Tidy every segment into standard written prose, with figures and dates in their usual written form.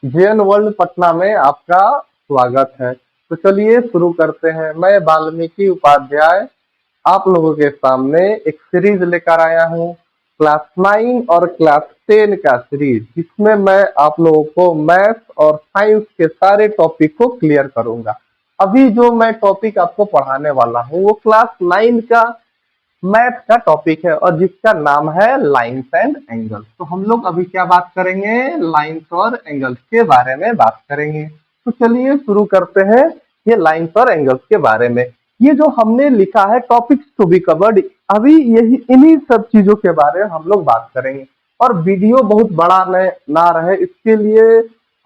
JN world Patna में आपका स्वागत है। तो चलिए शुरू करते हैं। मैं वाल्मीकि उपाध्याय आप लोगों के सामने एक सीरीज लेकर आया हूँ, क्लास 9 और क्लास 10 का सीरीज, जिसमें मैं आप लोगों को मैथ्स और साइंस के सारे टॉपिक को क्लियर करूंगा। अभी जो मैं टॉपिक आपको पढ़ाने वाला हूँ वो क्लास 9 का मैथ का टॉपिक है और जिसका नाम है लाइन्स एंड एंगल्स। तो हम लोग अभी क्या बात करेंगे? लाइन्स और एंगल्स के बारे में बात करेंगे। तो चलिए शुरू करते हैं ये लाइन्स और एंगल्स के बारे में। ये जो हमने लिखा है टॉपिक्स टू बी कवर्ड, अभी यही इन्हीं सब चीजों के बारे में हम लोग बात करेंगे। और वीडियो बहुत बड़ा ना रहे, इसके लिए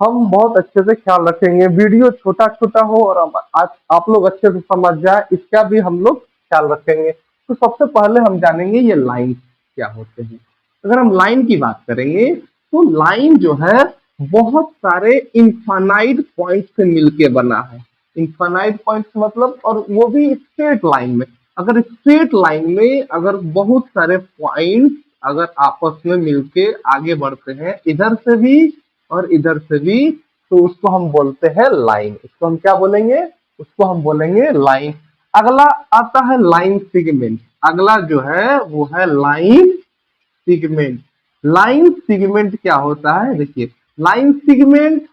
हम बहुत अच्छे से ख्याल रखेंगे। वीडियो छोटा छोटा हो और आज आप लोग अच्छे से समझ जाए, इसका भी हम लोग ख्याल रखेंगे। तो सबसे पहले हम जानेंगे ये लाइन क्या होते हैं। अगर हम लाइन की बात करेंगे तो लाइन जो है बहुत सारे इनफाइनाइट पॉइंट से मिलके बना है। इनफाइनाइट पॉइंट मतलब, और वो भी स्ट्रेट लाइन में। अगर स्ट्रेट लाइन में अगर बहुत सारे पॉइंट अगर आपस में मिलके आगे बढ़ते हैं, इधर से भी और इधर से भी, तो उसको हम बोलते हैं लाइन। इसको हम क्या बोलेंगे? उसको हम बोलेंगे लाइन। अगला आता है लाइन सिगमेंट। अगला जो है वो है लाइन सिगमेंट। लाइन सिगमेंट क्या होता है? देखिए, लाइन सिगमेंट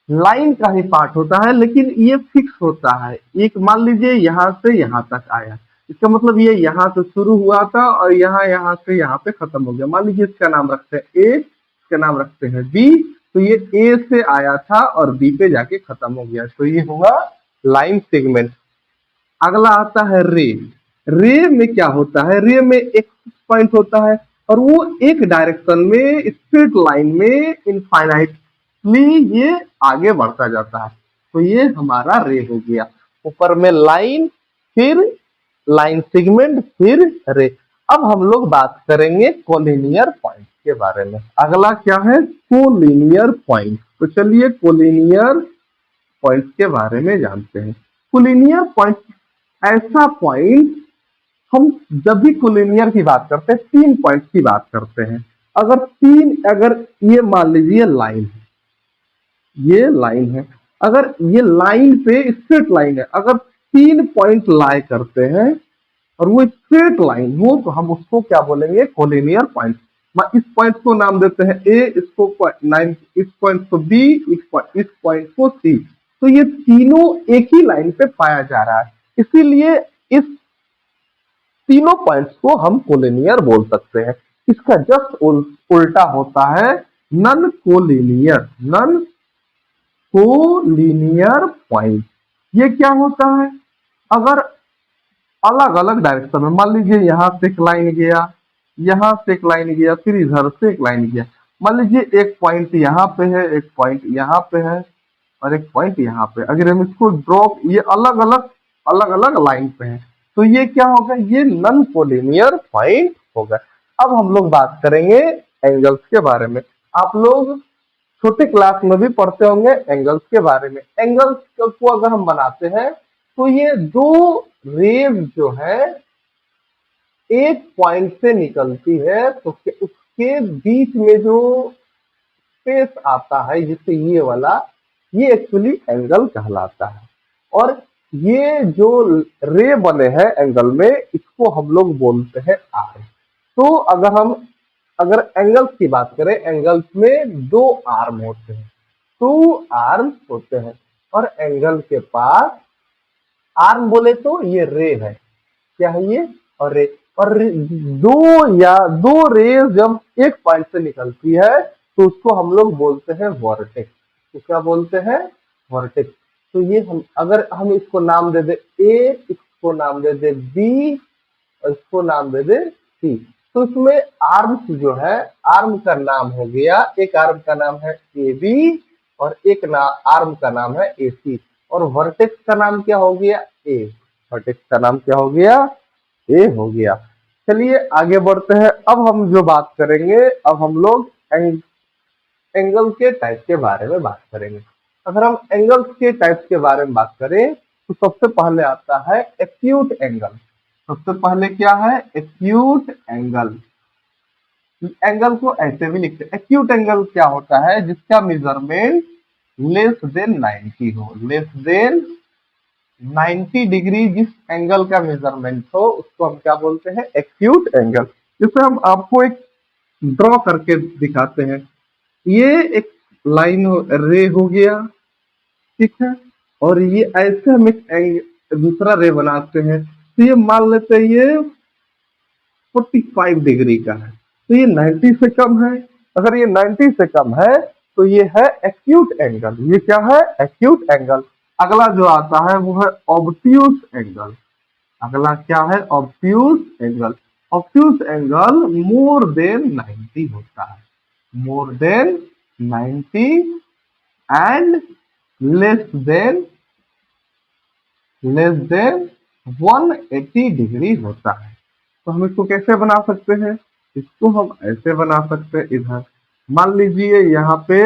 लाइन का ही पार्ट होता है, लेकिन ये फिक्स होता है। एक मान लीजिए यहाँ से यहाँ तक आया, इसका मतलब ये यहाँ से शुरू हुआ था और यहाँ से यहाँ पे खत्म हो गया। मान लीजिए इसका नाम रखते हैं ए, इसका नाम रखते हैं बी। तो ये ए से आया था और बी पे जाके खत्म हो गया, तो ये हुआ लाइन सेगमेंट। अगला आता है रे। रे में क्या होता है? रे में एक पॉइंट होता है और वो एक डायरेक्शन में स्ट्रेट लाइन में इनफाइनाइटली ये आगे बढ़ता जाता है। तो ये हमारा रे हो गया। ऊपर में लाइन, फिर लाइन सेगमेंट, फिर रे। अब हम लोग बात करेंगे कोलिनियर पॉइंट के बारे में। अगला क्या है? Collinear point. तो चलिए कोलिनियर पॉइंट के बारे में जानते हैं। कोलिनियर पॉइंट ऐसा पॉइंट, हम जब भी कोलिनियर की बात करते हैं 3 पॉइंट की बात करते हैं। अगर ये मान लीजिए लाइन है, ये लाइन है, अगर ये लाइन पे स्ट्रेट लाइन है, अगर 3 पॉइंट लाई करते हैं और वो स्ट्रेट लाइन हो तो हम उसको क्या बोलेंगे? Collinear point. इस पॉइंट को नाम देते हैं ए, इसको पॉइंट, इस पॉइंट को बी, इस पॉइंट को सी। तो ये तीनों एक ही लाइन पे पाया जा रहा है, इसीलिए इस तीनों पॉइंट्स को हम कोलिनियर बोल सकते हैं। इसका जस्ट उल्टा होता है non collinear. Non collinear point ये क्या होता है? अगर अलग अलग डायरेक्शन में, मान लीजिए यहाँ से एक लाइन गया, यहाँ से एक लाइन गया, फिर इधर से एक लाइन गया। मान लीजिए एक पॉइंट यहाँ पे है, एक पॉइंट यहाँ पे है और एक पॉइंट यहाँ पे। अगर हम इसको ड्रॉप, ये अलग अलग लाइन पे है, तो ये क्या होगा? ये नन कोलिनियर पॉइंट होगा। अब हम लोग बात करेंगे एंगल्स के बारे में। आप लोग छोटे क्लास में भी पढ़ते होंगे एंगल्स के बारे में। एंगल्स को अगर हम बनाते हैं तो ये दो रेज जो है एक पॉइंट से निकलती है, तो उसके बीच में जो स्पेस आता है, जिससे ये वाला, ये एक्चुअली एंगल कहलाता है। और ये जो रे बने हैं एंगल में, इसको हम लोग बोलते हैं आर्म। तो अगर एंगल्स की बात करें, एंगल्स में 2 आर्म होते हैं, 2 आर्म होते हैं। और एंगल के पास आर्म बोले तो ये रे है, क्या है ये? और रे। और दो रेज जब एक पॉइंट से निकलती है तो उसको हम लोग बोलते हैं वर्टेक्स। तो क्या बोलते हैं? वर्टेक्स। तो ये अगर हम इसको नाम दे दे ए, इसको नाम दे दे बी और इसको नाम दे दे सी, तो इसमें आर्म्स जो है, आर्म का नाम हो गया, एक आर्म का नाम है ए बी और एक आर्म का नाम है ए सी। और वर्टेक्स का नाम क्या हो गया? ए। वर्टेक्स का नाम क्या हो गया? ए हो गया। चलिए आगे बढ़ते हैं। अब हम जो बात करेंगे, अब हम लोग एंगल के टाइप के बारे में बात करेंगे। अगर हम एंगल्स के टाइप के बारे में बात करें तो सबसे पहले आता है एक्यूट एंगल। सबसे पहले क्या है? Acute angle. एंगल को ऐसे भी लिखते हैं। एक्यूट एंगल क्या होता है? जिसका मेजरमेंट लेस देन 90 हो, लेस देन 90 डिग्री जिस एंगल का मेजरमेंट हो उसको हम क्या बोलते हैं, एक्यूट एंगल। जैसे हम आपको एक ड्रॉ करके दिखाते हैं, ये एक लाइन रे हो गया, ठीक है, और ये ऐसे हम एक दूसरा रे बनाते हैं, तो ये मान लेते हैं ये 45 डिग्री का है, तो ये 90 से कम है। अगर ये 90 से कम है तो ये है एक्यूट एंगल। ये क्या है, एक्यूट एंगल। अगला जो आता है वो है ऑब्ट्यूज एंगल। अगला क्या है, obtuse angle. Obtuse angle more than 90 होता है, more than 90 and less than 180 degree होता है। तो हम इसको कैसे बना सकते हैं, इसको हम ऐसे बना सकते हैं। इधर मान लीजिए यहाँ पे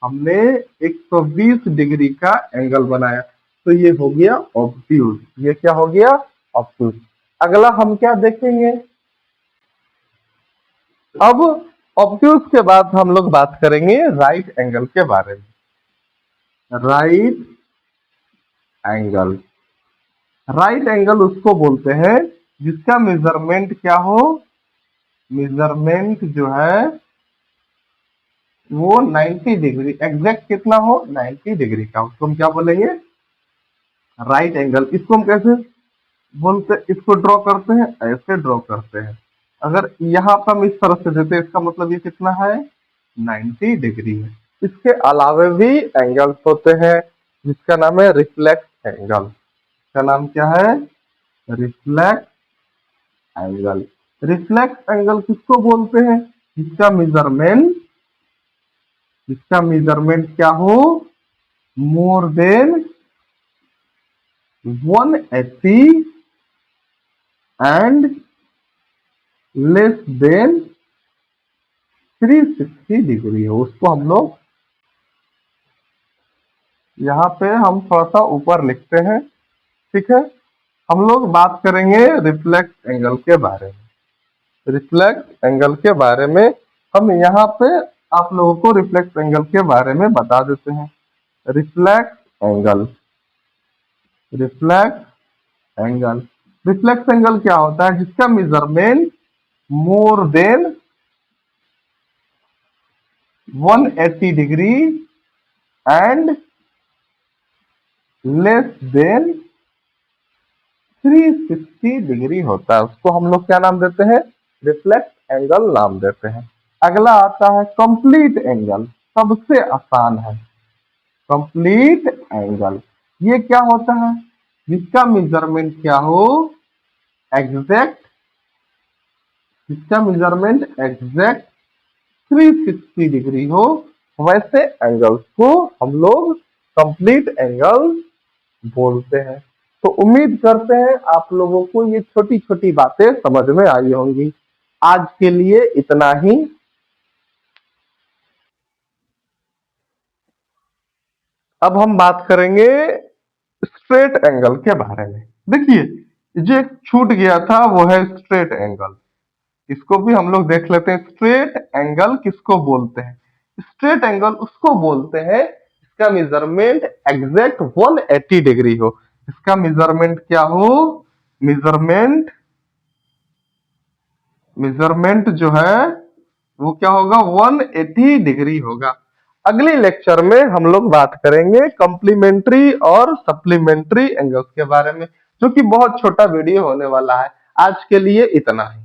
हमने 120 डिग्री का एंगल बनाया, तो ये हो गया ऑब्ट्यूज। ये क्या हो गया, ऑब्ट्यूज। अगला हम क्या देखेंगे, अब ऑब्ट्यूज के बाद हम लोग बात करेंगे राइट एंगल के बारे में। राइट एंगल, राइट एंगल उसको बोलते हैं जिसका मेजरमेंट क्या हो, मेजरमेंट जो है वो 90 डिग्री, एग्जैक्ट कितना हो, 90 डिग्री का, उसको हम क्या बोलेंगे, राइट एंगल। इसको हम कैसे बोलते, इसको ड्रॉ करते हैं, ऐसे ड्रॉ करते हैं। अगर यहाँ पर हम इस तरह से देते हैं, इसका मतलब ये कितना है, 90 डिग्री है। इसके अलावा भी एंगल्स होते हैं जिसका नाम है रिफ्लेक्स एंगल। इसका नाम क्या है, रिफ्लेक्स एंगल। रिफ्लेक्स एंगल किसको बोलते हैं, जिसका मेजरमेंट क्या हो, more than 180 and less than 360 degree हो, उसको हम लोग यहाँ पे हम थोड़ा सा ऊपर लिखते हैं, ठीक है। हम लोग बात करेंगे रिफ्लेक्स एंगल के बारे में। रिफ्लेक्स एंगल के बारे में हम यहाँ पे आप लोगों को रिफ्लेक्स एंगल के बारे में बता देते हैं। Reflex angle, reflex angle, reflex angle क्या होता है, जिसका measurement more than 180 degree and less than 360 degree होता है, उसको हम लोग क्या नाम देते हैं, रिफ्लेक्स एंगल नाम देते हैं। अगला आता है कंप्लीट एंगल, सबसे आसान है कंप्लीट एंगल। ये क्या होता है, जिसका मेजरमेंट क्या हो, एग्जैक्ट, जिसका मेजरमेंट एग्जैक्ट 360 डिग्री हो, वैसे एंगल्स को हम लोग कंप्लीट एंगल बोलते हैं। तो उम्मीद करते हैं आप लोगों को ये छोटी छोटी बातें समझ में आई होंगी। आज के लिए इतना ही। अब हम बात करेंगे स्ट्रेट एंगल के बारे में। देखिए जो एक छूट गया था वो है स्ट्रेट एंगल, इसको भी हम लोग देख लेते हैं। स्ट्रेट एंगल किसको बोलते हैं, स्ट्रेट एंगल उसको बोलते हैं इसका मेजरमेंट एग्जैक्ट 180 डिग्री हो। इसका मेजरमेंट क्या हो, मेजरमेंट जो है वो क्या होगा, 180 डिग्री होगा। अगले लेक्चर में हम लोग बात करेंगे कॉम्प्लीमेंट्री और सप्लीमेंट्री एंगल्स के बारे में, जो कि बहुत छोटा वीडियो होने वाला है। आज के लिए इतना ही।